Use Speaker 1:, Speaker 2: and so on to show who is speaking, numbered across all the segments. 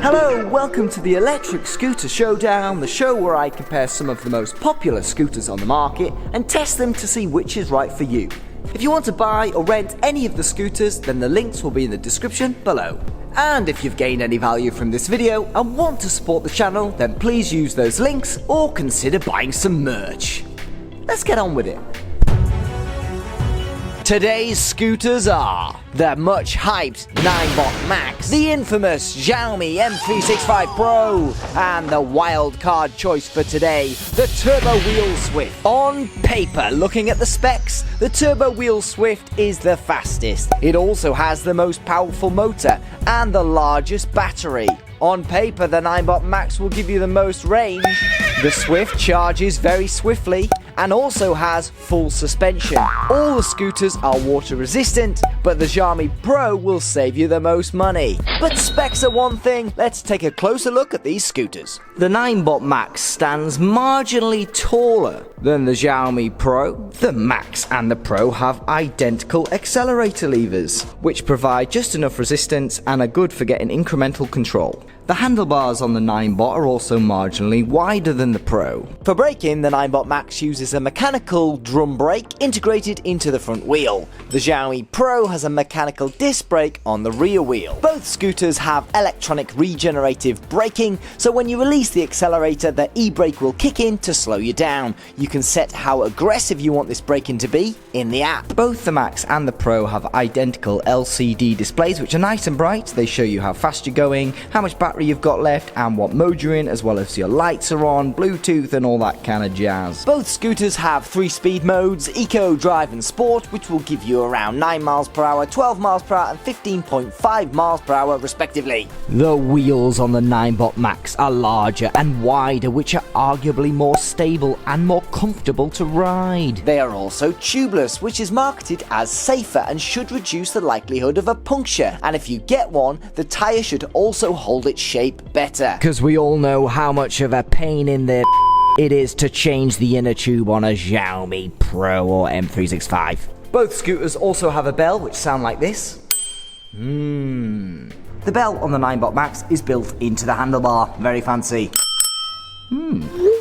Speaker 1: Hello, welcome to the Electric Scooter Showdown, the show where I compare some of the most popular scooters on the market and test them to see which is right for you. If you want to buy or rent any of the scooters, then the links will be in the description below. And if you've gained any value from this video and want to support the channel, then please use those links or consider buying some merch. Let's get on with it. Today's scooters are the much hyped Ninebot Max, the infamous Xiaomi M365 Pro, and the wild card choice for today, the TurboWheel Swift. On paper, looking at the specs, the TurboWheel Swift is the fastest. It also has the most powerful motor and the largest battery. On paper, the Ninebot Max will give you the most range. The Swift charges very swiftly and also has full suspension. All the scooters are water resistant, but the Xiaomi Pro will save you the most money. But specs are one thing, let's take a closer look at these scooters. The Ninebot Max stands marginally taller than the Xiaomi Pro. The Max and the Pro have identical accelerator levers, which provide just enough resistance and are good for getting incremental control. The handlebars on the Ninebot are also marginally wider than the Pro. For braking, the Ninebot Max uses a mechanical drum brake integrated into the front wheel. The Xiaomi Pro has a mechanical disc brake on the rear wheel. Both scooters have electronic regenerative braking, so when you release the accelerator, the e-brake will kick in to slow you down. You can set how aggressive you want this braking to be in the app. Both the Max and the Pro have identical LCD displays which are nice and bright. They show you how fast you're going, how much battery you've got left and what mode you're in, as well as your lights are on, Bluetooth and all that kind of jazz. Both scooters have 3 speed modes, Eco, Drive and Sport, which will give you around 9 miles per hour, 12 miles per hour and 15.5 miles per hour respectively. The wheels on the Ninebot Max are larger and wider, which are arguably more stable and more comfortable to ride. They are also tubeless, which is marketed as safer and should reduce the likelihood of a puncture. And if you get one, the tyre should also hold its shape better. Because we all know how much of a pain in the it is to change the inner tube on a Xiaomi Pro or M365. Both scooters also have a bell which sound like this. The bell on the Ninebot Max is built into the handlebar. Very fancy.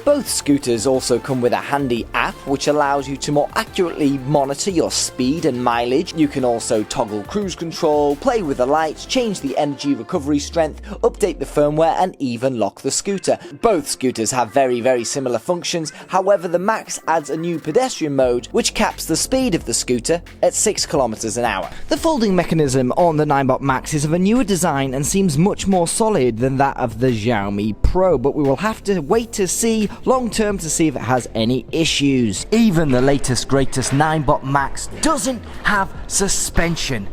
Speaker 1: Both scooters also come with a handy app which allows you to more accurately monitor your speed and mileage. You can also toggle cruise control, play with the lights, change the energy recovery strength, update the firmware and even lock the scooter. Both scooters have very similar functions, however the Max adds a new pedestrian mode which caps the speed of the scooter at 6 kilometers an hour. The folding mechanism on the Ninebot Max is of a newer design and seems much more solid than that of the Xiaomi Pro, but we will have to wait to see long term to see if it has any issues. Even the latest greatest Ninebot Max doesn't have suspension.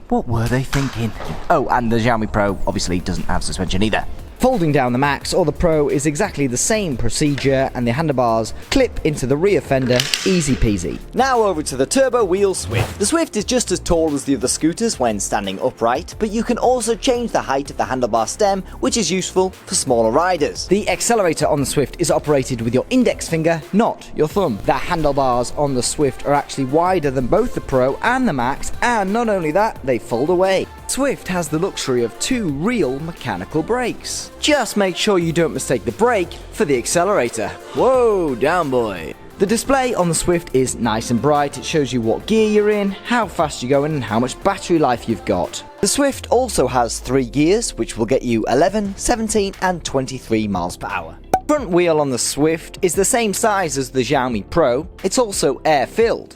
Speaker 1: What were they thinking? Oh, and the Xiaomi Pro obviously doesn't have suspension either. Folding down the Max or the Pro is exactly the same procedure and the handlebars clip into the rear fender, easy peasy. Now over to the TurboWheel Swift. The Swift is just as tall as the other scooters when standing upright, but you can also change the height of the handlebar stem, which is useful for smaller riders. The accelerator on the Swift is operated with your index finger, not your thumb. The handlebars on the Swift are actually wider than both the Pro and the Max, and not only that, they fold away. Swift has the luxury of 2 real mechanical brakes. Just make sure you don't mistake the brake for the accelerator. Whoa, down boy. The display on the Swift is nice and bright. It shows you what gear you're in, how fast you're going and how much battery life you've got. The Swift also has 3 gears which will get you 11, 17 and 23 miles per hour. The front wheel on the Swift is the same size as the Xiaomi Pro. It's also air-filled.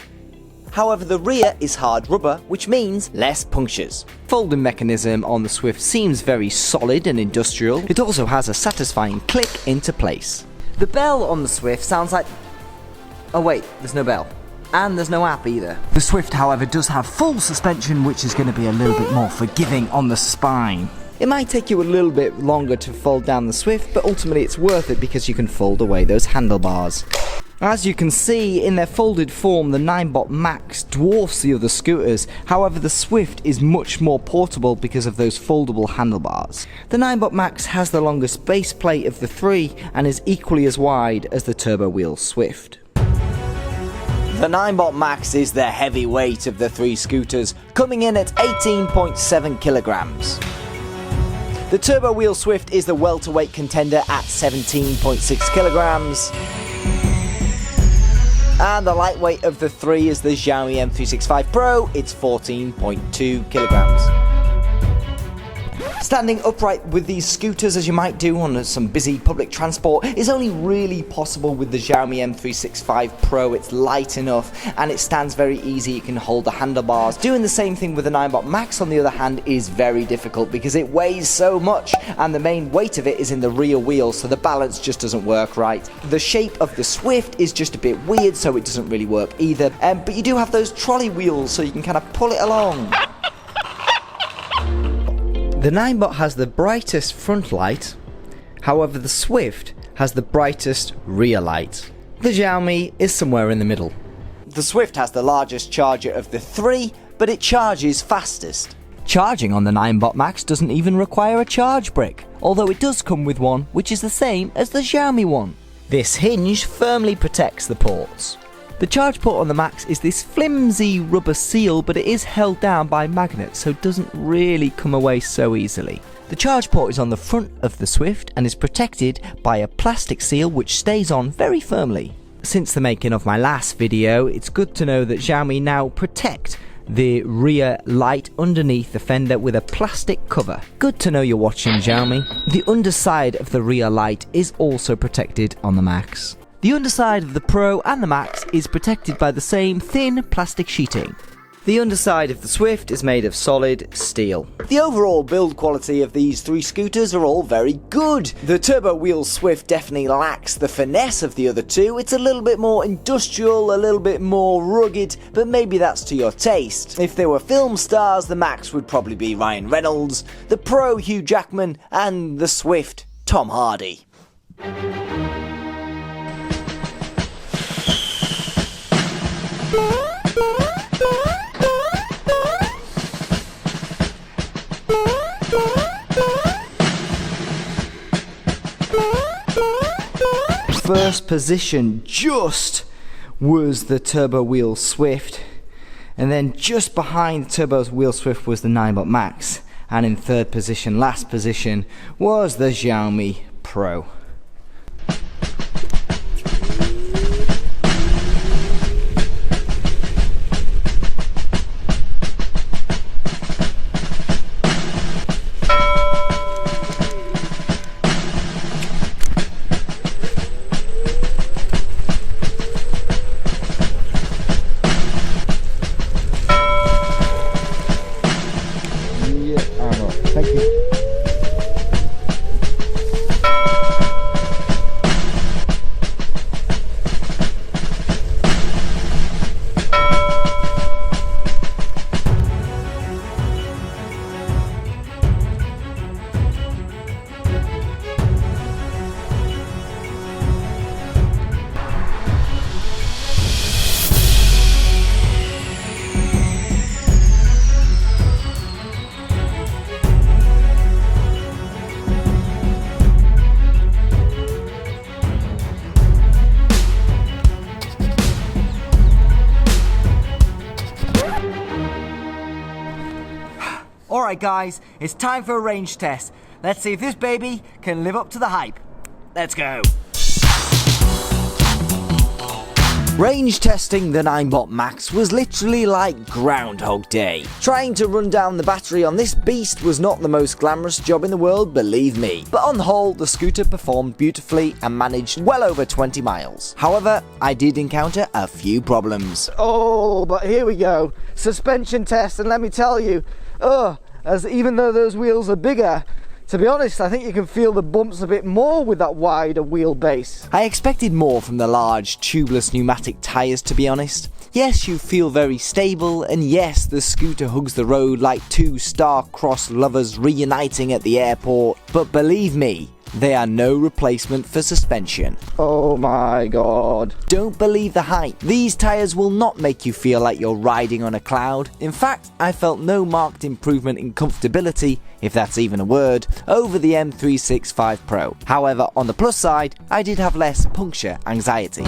Speaker 1: However, the rear is hard rubber, which means less punctures. Folding mechanism on the Swift seems very solid and industrial. It also has a satisfying click into place. The bell on the Swift sounds like... Oh wait, there's no bell. And there's no app either. The Swift, however, does have full suspension, which is going to be a little bit more forgiving on the spine. It might take you a little bit longer to fold down the Swift, but ultimately it's worth it because you can fold away those handlebars. As you can see, in their folded form, the Ninebot Max dwarfs the other scooters. However, the Swift is much more portable because of those foldable handlebars. The Ninebot Max has the longest base plate of the 3 and is equally as wide as the TurboWheel Swift. The Ninebot Max is the heavyweight of the 3 scooters, coming in at 18.7 kilograms. The TurboWheel Swift is the welterweight contender at 17.6 kilograms. And the lightweight of the three is the Xiaomi M365 Pro, it's 14.2 kilograms. Standing upright with these scooters, as you might do on some busy public transport, is only really possible with the Xiaomi M365 Pro. It's light enough and it stands very easy. You can hold the handlebars. Doing the same thing with the Ninebot Max, on the other hand, is very difficult because it weighs so much and the main weight of it is in the rear wheel, so the balance just doesn't work right. The shape of the Swift is just a bit weird, so it doesn't really work either. But you do have those trolley wheels, so you can kind of pull it along. The Ninebot has the brightest front light, however the Swift has the brightest rear light. The Xiaomi is somewhere in the middle. The Swift has the largest charger of the three, but it charges fastest. Charging on the Ninebot Max doesn't even require a charge brick, although it does come with one which is the same as the Xiaomi one. This hinge firmly protects the ports. The charge port on the Max is this flimsy rubber seal, but it is held down by magnets, so it doesn't really come away so easily. The charge port is on the front of the Swift and is protected by a plastic seal which stays on very firmly. Since the making of my last video, it's good to know that Xiaomi now protect the rear light underneath the fender with a plastic cover. Good to know you're watching, Xiaomi. The underside of the rear light is also protected on the Max. The underside of the Pro and the Max is protected by the same thin plastic sheeting. The underside of the Swift is made of solid steel. The overall build quality of these three scooters are all very good. The TurboWheel Swift definitely lacks the finesse of the other two. It's a little bit more industrial, a little bit more rugged, but maybe that's to your taste. If they were film stars, the Max would probably be Ryan Reynolds, the Pro Hugh Jackman, and the Swift Tom Hardy. First position just was the TurboWheel Swift, and then just behind the TurboWheel Swift was the Ninebot Max, and in third position, last position, was the Xiaomi Pro. Thank you. Alright guys, it's time for a range test. Let's see if this baby can live up to the hype. Let's go. Range testing the Ninebot Max was literally like Groundhog Day. Trying to run down the battery on this beast was not the most glamorous job in the world, believe me. But on the whole, the scooter performed beautifully and managed well over 20 miles. However, I did encounter a few problems. Oh, but here we go. Suspension test, and let me tell you, as even though those wheels are bigger, to be honest, I think you can feel the bumps a bit more with that wider wheelbase. I expected more from the large, tubeless pneumatic tyres, to be honest. Yes, you feel very stable, and yes, the scooter hugs the road like two star-crossed lovers reuniting at the airport, but believe me, they are no replacement for suspension. Oh my god. Don't believe the hype. These tyres will not make you feel like you're riding on a cloud. In fact, I felt no marked improvement in comfortability, if that's even a word, over the M365 Pro. However, on the plus side, I did have less puncture anxiety.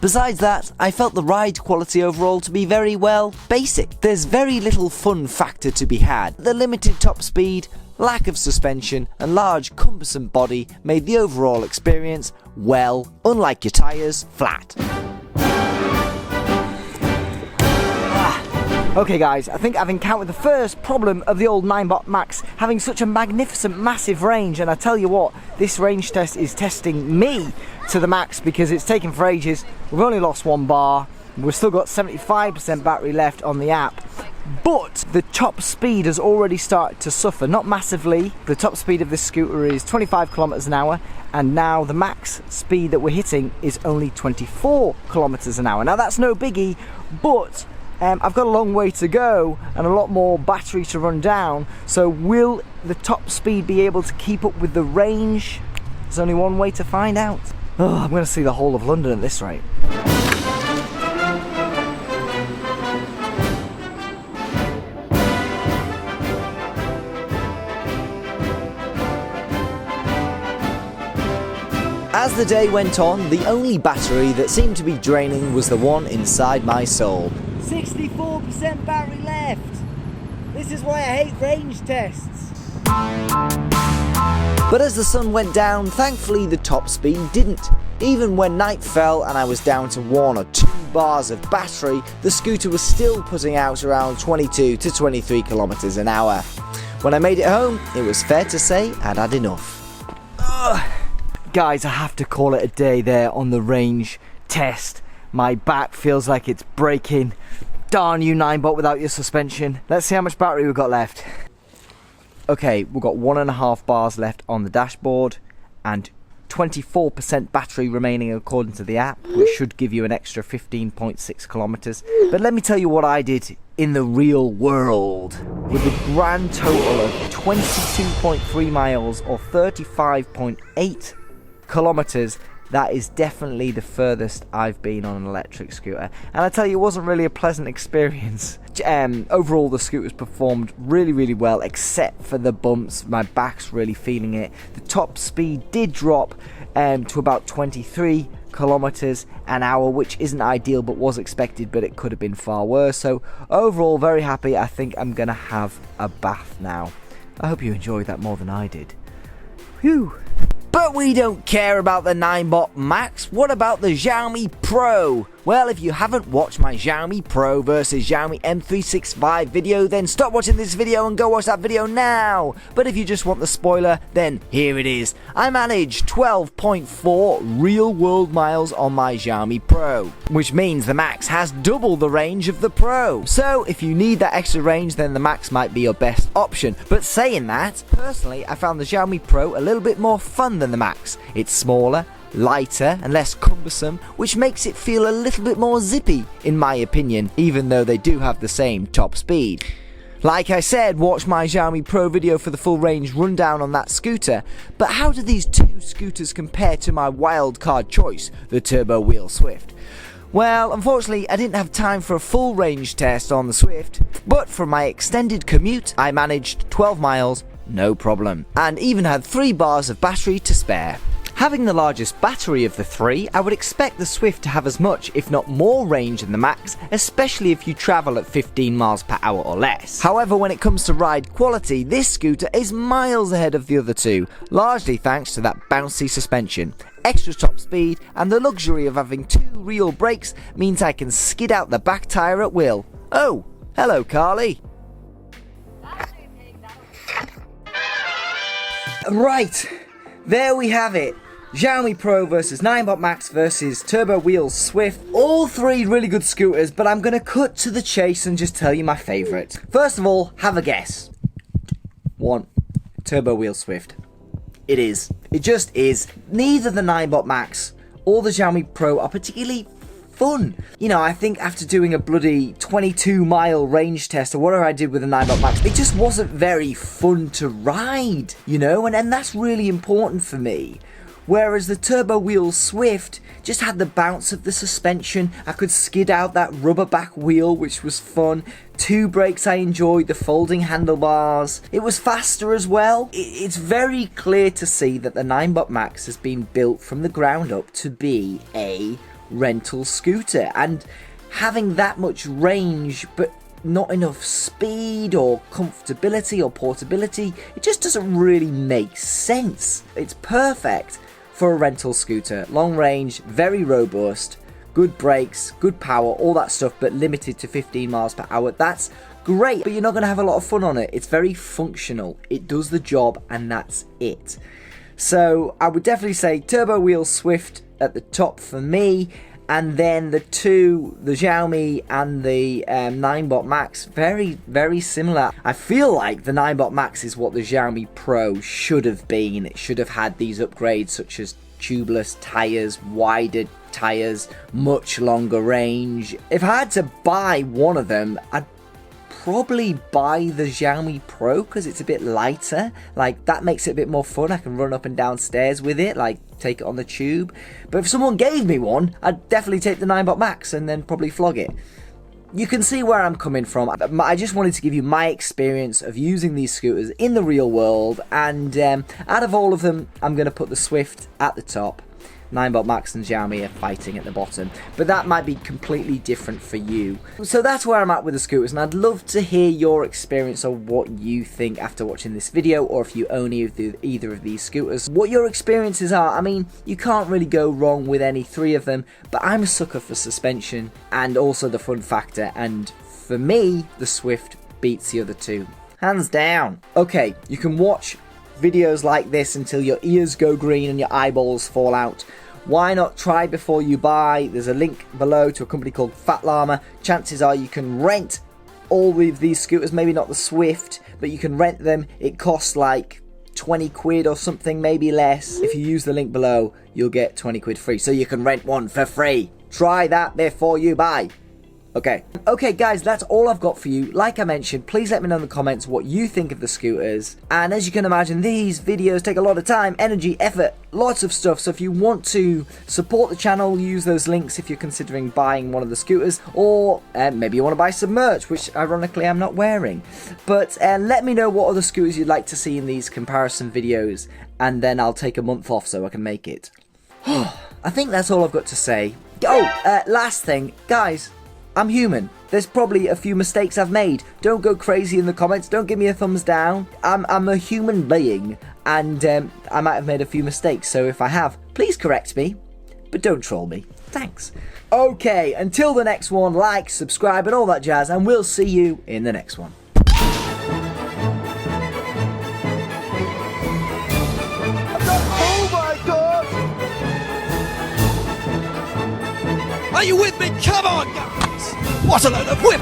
Speaker 1: Besides that, I felt the ride quality overall to be very, well, basic. There's very little fun factor to be had. The limited top speed, lack of suspension, and large cumbersome body made the overall experience, well, unlike your tyres, flat. Okay guys, I think I've encountered the first problem of the old Ninebot Max having such a magnificent, massive range, and I tell you what, this range test is testing me to the max because it's taken for ages. We've only lost 1 bar, we've still got 75% battery left on the app, but the top speed has already started to suffer, not massively. The top speed of this scooter is 25 kilometers an hour, and now the max speed that we're hitting is only 24 kilometers an hour. Now that's no biggie, but I've got a long way to go and a lot more battery to run down, so will the top speed be able to keep up with the range? There's only one way to find out. Oh, I'm going to see the whole of London at this rate. As the day went on, the only battery that seemed to be draining was the one inside my soul. 64% battery left! This is why I hate range tests. But as the sun went down, thankfully the top speed didn't. Even when night fell and I was down to 1 or 2 bars of battery, the scooter was still putting out around 22 to 23 kilometers an hour. When I made it home, it was fair to say I'd had enough. Guys, I have to call it a day there on the range test. My back feels like it's breaking. Darn you, Ninebot, without your suspension. Let's see how much battery we've got left. Okay, we've got 1.5 bars left on the dashboard and 24% battery remaining according to the app, which should give you an extra 15.6 kilometers. But let me tell you what I did in the real world. With a grand total of 22.3 miles or 35.8 kilometers, that is definitely the furthest I've been on an electric scooter, and I tell you, it wasn't really a pleasant experience. Overall, the scooters performed really well, except for the bumps. My back's really feeling it. The top speed did drop to about 23 kilometers an hour, which isn't ideal but was expected, but it could have been far worse. So overall, very happy. I think I'm gonna have a bath now. I hope you enjoyed that more than I did. Whew. But we don't care about the Ninebot Max. What about the Xiaomi Pro? Well, if you haven't watched my Xiaomi Pro versus Xiaomi M365 video, then stop watching this video and go watch that video now. But if you just want the spoiler, then here it is. I managed 12.4 real-world miles on my Xiaomi Pro, which means the Max has double the range of the Pro. So if you need that extra range, then the Max might be your best option. But saying that, personally, I found the Xiaomi Pro a little bit more fun than the Max. It's smaller, lighter and less cumbersome, which makes it feel a little bit more zippy in my opinion, even though they do have the same top speed. Like I said, watch my Xiaomi Pro video for the full range rundown on that scooter, but how do these two scooters compare to my wildcard choice, the TurboWheel Swift? Well, unfortunately, I didn't have time for a full range test on the Swift, but for my extended commute, I managed 12 miles, no problem, and even had 3 bars of battery to spare. Having the largest battery of the 3, I would expect the Swift to have as much, if not more range than the Max, especially if you travel at 15 miles per hour or less. However, when it comes to ride quality, this scooter is miles ahead of the other two, largely thanks to that bouncy suspension. Extra top speed and the luxury of having 2 real brakes means I can skid out the back tyre at will. Oh, hello Carly. Right, there we have it. Xiaomi Pro versus Ninebot Max versus TurboWheel Swift. All 3 really good scooters, but I'm going to cut to the chase and just tell you my favourite. First of all, have a guess. 1. TurboWheel Swift. It is. It just is. Neither the Ninebot Max or the Xiaomi Pro are particularly fun. You know, I think after doing a bloody 22-mile range test or whatever I did with the Ninebot Max, it just wasn't very fun to ride, you know, and that's really important for me. Whereas the TurboWheel Swift just had the bounce of the suspension. I could skid out that rubber back wheel, which was fun. 2 brakes I enjoyed, the folding handlebars. It was faster as well. It's very clear to see that the Ninebot Max has been built from the ground up to be a rental scooter, and having that much range but not enough speed or comfortability or portability, it just doesn't really make sense. It's perfect for a rental scooter. Long range, very robust, good brakes, good power, all that stuff, but limited to 15 miles per hour. That's great, but you're not going to have a lot of fun on it. It's very functional. It does the job, and that's it. So I would definitely say TurboWheel Swift at the top for me, and then the Xiaomi and the Ninebot Max, very, very similar. I feel like the Ninebot Max is what the Xiaomi Pro should have been. It should have had these upgrades such as tubeless tyres, wider tyres, much longer range. If I had to buy one of them, I'd probably buy the Xiaomi Pro because it's a bit lighter. Like, that makes it a bit more fun. I can run up and down stairs with it, like take it on the tube. But if someone gave me one, I'd definitely take the Ninebot Max and then probably flog it. You can see where I'm coming from. I just wanted to give you my experience of using these scooters in the real world, and out of all of them, I'm going to put the Swift at the top. Ninebot Max and Xiaomi are fighting at the bottom, but that might be completely different for you. So that's where I'm at with the scooters, and I'd love to hear your experience of what you think after watching this video, or if you own either of these scooters, what your experiences are. I mean, you can't really go wrong with any three of them, but I'm a sucker for suspension and also the fun factor, and for me, the Swift beats the other two, hands down. Okay, you can watch videos like this until your ears go green and your eyeballs fall out. Why not try before you buy? There's a link below to a company called Fat Llama. Chances are you can rent all of these scooters, maybe not the Swift, but you can rent them. It costs like 20 quid or something, maybe less. If you use the link below, you'll get 20 quid free, so you can rent one for free. Try that before you buy. Okay, guys, that's all I've got for you. Like I mentioned, please let me know in the comments what you think of the scooters. And as you can imagine, these videos take a lot of time, energy, effort, lots of stuff. So if you want to support the channel, use those links if you're considering buying one of the scooters, or maybe you want to buy some merch, which ironically I'm not wearing. But let me know what other scooters you'd like to see in these comparison videos, and then I'll take a month off so I can make it. I think that's all I've got to say. Oh, last thing, guys. I'm human. There's probably a few mistakes I've made. Don't go crazy in the comments. Don't give me a thumbs down. I'm a human being, and I might have made a few mistakes. So if I have, please correct me, but don't troll me. Thanks. Okay, until the next one, like, subscribe, and all that jazz, and we'll see you in the next one.
Speaker 2: Oh my God! Are you with me? Come on, guys! What a load of whip!